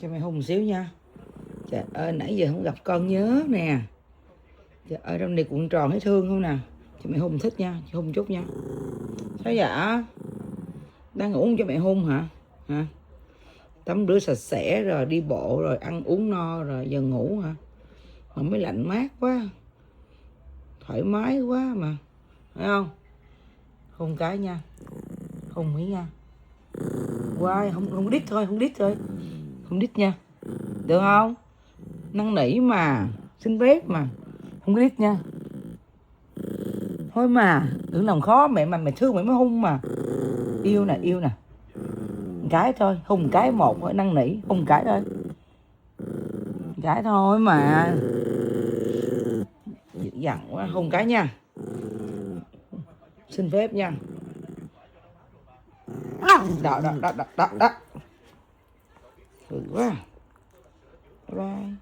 Cho mẹ hôn một xíu nha. Trời ơi, nãy giờ không gặp con nhớ nè. Trời ơi, trong này cuộn tròn thấy thương không nè. Cho mẹ hôn thích nha, cho hôn chút nha. Sao vậy? Đang ngủ cho mẹ hôn hả? Hả? Tắm rửa sạch sẽ rồi, đi bộ rồi, ăn uống no rồi, giờ ngủ hả? Mà mới lạnh mát quá. Thoải mái quá mà. Thấy không? Hôn cái nha. Hôn mấy nha. Quay, không đít thôi, không đít thôi. Không đít nha. Được không? Năn nỉ mà, xin phép mà. Không có đít nha. Thôi mà, đừng làm khó mẹ mà, mẹ thương mẹ mới hung mà. Yêu nè, yêu nè. Một cái thôi, hung một cái một thôi, năn nỉ, hung một cái thôi. Một cái thôi mà. Dằn quá, hung cái nha. Xin phép nha. Đó, đó, đó, đó, đó, đó. Ừ quá. Bye bye.